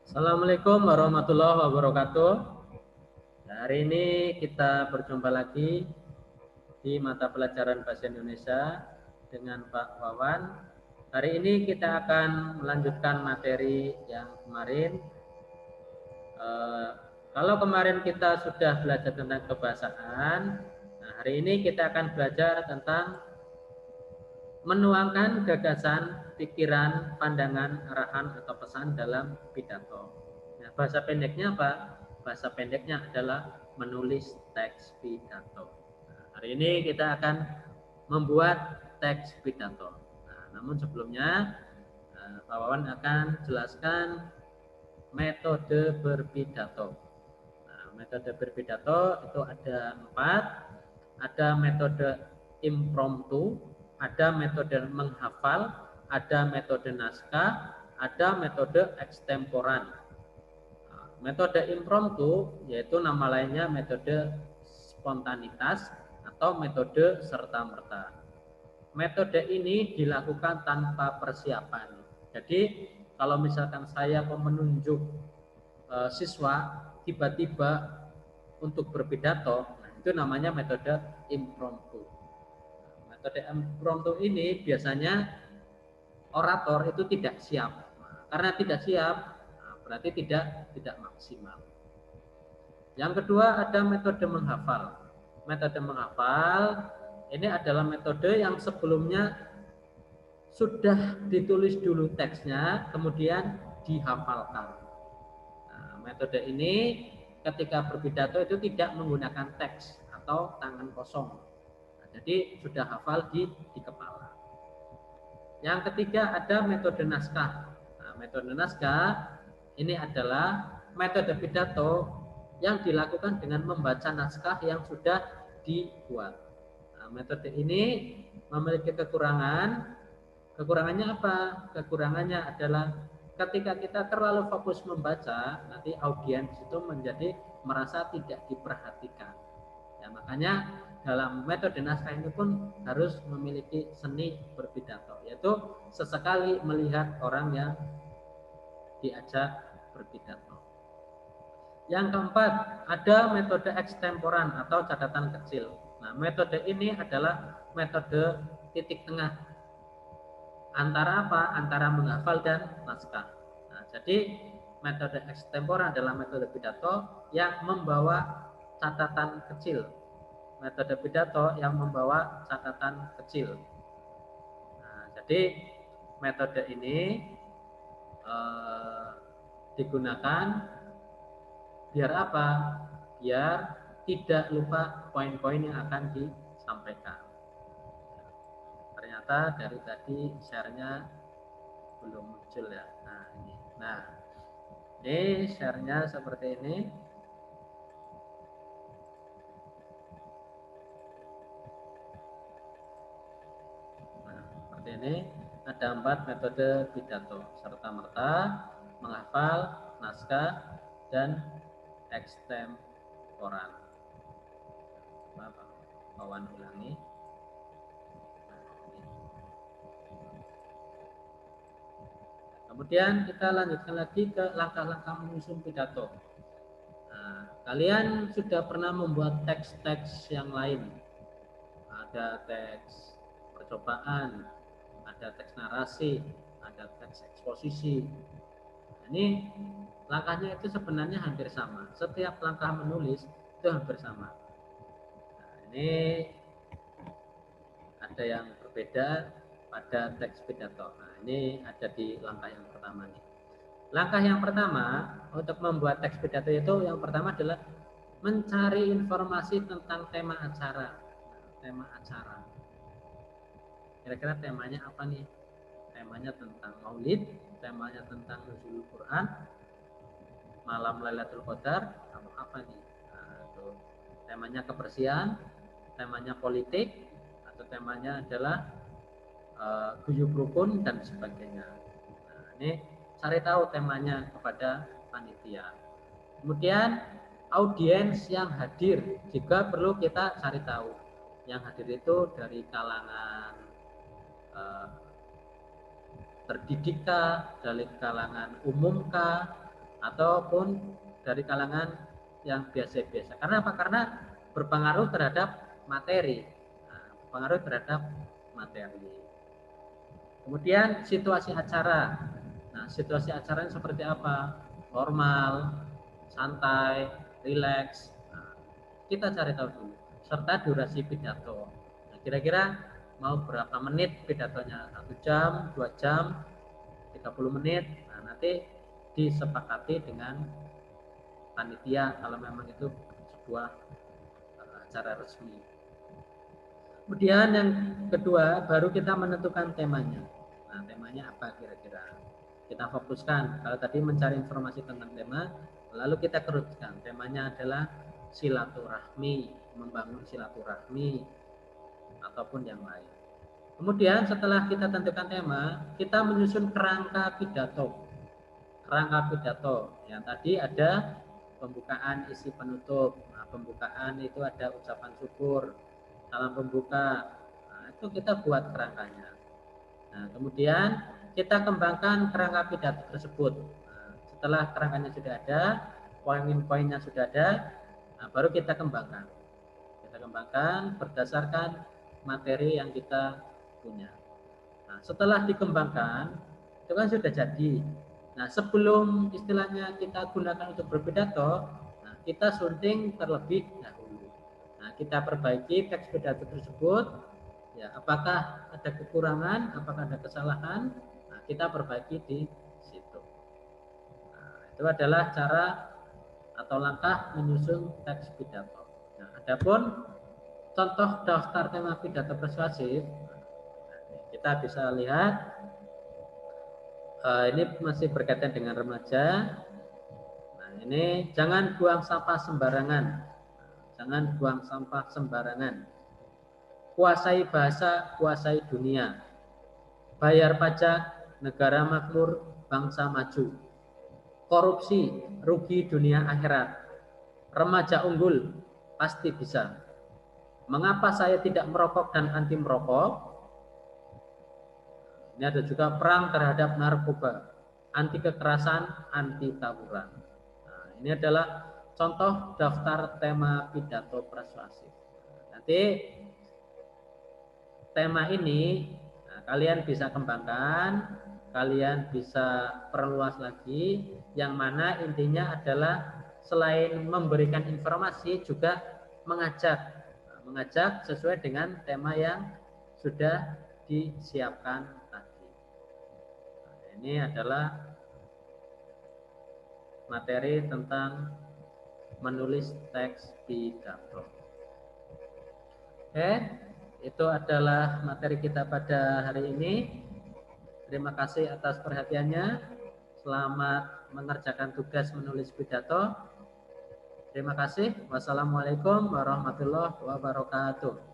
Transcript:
Assalamualaikum warahmatullahi wabarakatuh. Hari ini kita berjumpa lagi di mata pelajaran Bahasa Indonesia dengan Pak Wawan. Hari ini kita akan melanjutkan materi yang kemarin. Kalau kemarin kita sudah belajar tentang kebahasaan, nah hari ini kita akan belajar tentang menuangkan gagasan, pikiran, pandangan, arahan atau pesan dalam pidato. Nah, bahasa pendeknya apa? Bahasa pendeknya adalah menulis teks pidato. Nah, hari ini kita akan membuat teks pidato. Nah, namun sebelumnya Pak Wawan akan jelaskan metode berpidato. Nah, metode berpidato itu ada 4. Ada metode impromptu, ada metode menghafal, ada metode naskah, ada metode ekstemporan. Nah, metode impromptu yaitu nama lainnya metode spontanitas atau metode serta-merta. Metode ini dilakukan tanpa persiapan. Jadi kalau misalkan saya mau menunjuk siswa tiba-tiba untuk berpidato, nah itu namanya metode impromptu. Metode impromptu ini biasanya orator itu tidak siap. Karena tidak siap, berarti tidak maksimal. Yang kedua ada metode menghafal. Metode menghafal ini adalah metode yang sebelumnya sudah ditulis dulu teksnya, kemudian dihafalkan. Nah, metode ini ketika berpidato itu tidak menggunakan teks atau tangan kosong. Nah, jadi sudah hafal di kepala. Yang ketiga ada metode naskah. Nah, metode naskah ini adalah metode pidato yang dilakukan dengan membaca naskah yang sudah dibuat. Nah, metode ini memiliki kekurangan. Kekurangannya apa? Kekurangannya adalah ketika kita terlalu fokus membaca, nanti audiens itu menjadi merasa tidak diperhatikan. Ya, makanya dalam metode naskah ini pun harus memiliki seni berpidato, yaitu sesekali melihat orang yang diajak berpidato. Yang keempat, ada metode ekstemporan atau catatan kecil. Nah, metode ini adalah metode titik tengah antara apa? Antara menghafal dan naskah. Nah, jadi metode ekstemporan adalah metode pidato yang membawa catatan kecil. Metode pidato yang membawa catatan kecil. Nah, jadi metode ini digunakan biar apa? Biar tidak lupa poin-poin yang akan disampaikan. Ternyata dari tadi share-nya belum muncul ya. Nah, ini share-nya seperti ini. Nah, seperti ini ada 4 metode pidato: serta-merta, menghafal, naskah, dan ekstemporan. Bawan ulangi. Kemudian kita lanjutkan lagi ke langkah-langkah menyusun pidato. Nah, kalian sudah pernah membuat teks-teks yang lain. Ada teks percobaan, ada teks narasi, ada teks eksposisi. Ini langkahnya itu sebenarnya hampir sama. Setiap langkah menulis itu hampir sama. Nah, ini ada yang berbeda pada teks pidato. Nah, ini ada di langkah yang pertama nih. Langkah yang pertama untuk membuat teks pidato itu yang pertama adalah mencari informasi tentang tema acara. Tema acara. Kira-kira temanya apa nih? Temanya tentang Maulid, temanya tentang Nuzulul Quran, malam Lailatul Qadar, atau apa nih? Nah, itu temanya kebersihan, temanya politik, atau temanya adalah guyub rukun dan sebagainya. Nah, ini cari tahu temanya kepada panitia. Kemudian audiens yang hadir juga perlu kita cari tahu. Yang hadir itu dari kalangan terdidik kah, dari kalangan umum kah, ataupun dari kalangan yang biasa-biasa. Karena apa? Karena berpengaruh terhadap materi. Nah, berpengaruh terhadap materi. Kemudian situasi acara. Nah, situasi acaranya seperti apa? Formal, santai, rileks. Nah, kita cari tahu dulu. Serta durasi pidato. Nah, kira-kira mau berapa menit pidatonya? 1 jam, 2 jam, 30 menit. Nah, nanti disepakati dengan panitia kalau memang itu sebuah acara resmi. Kemudian yang kedua, baru kita menentukan temanya. Nah, temanya apa kira-kira? Kita fokuskan. Kalau tadi mencari informasi tentang tema, lalu kita kerutkan. Temanya adalah silaturahmi, membangun silaturahmi, ataupun yang lain. Kemudian setelah kita tentukan tema, kita menyusun kerangka pidato. Kerangka pidato. Yang tadi ada pembukaan, isi penutup. Nah, pembukaan itu ada ucapan syukur, salam pembuka. Nah, itu kita buat kerangkanya. Nah, kemudian kita kembangkan kerangka pidato tersebut. Nah, setelah kerangkanya sudah ada, poin-poinnya sudah ada, nah, baru kita kembangkan. Kita kembangkan berdasarkan materi yang kita punya. Nah, setelah dikembangkan, itu kan sudah jadi. Nah, sebelum istilahnya kita gunakan untuk berpidato, nah, kita sunting terlebih dahulu. Nah, kita perbaiki teks pidato tersebut. Ya, apakah ada kekurangan, apakah ada kesalahan, nah, kita perbaiki di situ. Nah, itu adalah cara atau langkah menyusun teks pidato. Nah, adapun contoh daftar tema pidato persuasif, kita bisa lihat ini masih berkaitan dengan remaja. Nah, ini jangan buang sampah sembarangan. Jangan buang sampah sembarangan. Kuasai bahasa, kuasai dunia. Bayar pajak, negara makmur, bangsa maju. Korupsi, rugi dunia akhirat. Remaja unggul, pasti bisa. Mengapa saya tidak merokok dan anti merokok? Ini ada juga perang terhadap narkoba, anti kekerasan, anti tawuran. Nah, ini adalah contoh daftar tema pidato persuasif. Nanti tema ini kalian bisa kembangkan, kalian bisa perluas lagi, yang mana intinya adalah selain memberikan informasi juga mengajak sesuai dengan tema yang sudah disiapkan. Ini adalah materi tentang menulis teks pidato. Oke, itu adalah materi kita pada hari ini. Terima kasih atas perhatiannya. Selamat mengerjakan tugas menulis pidato. Terima kasih. Wassalamualaikum warahmatullahi wabarakatuh.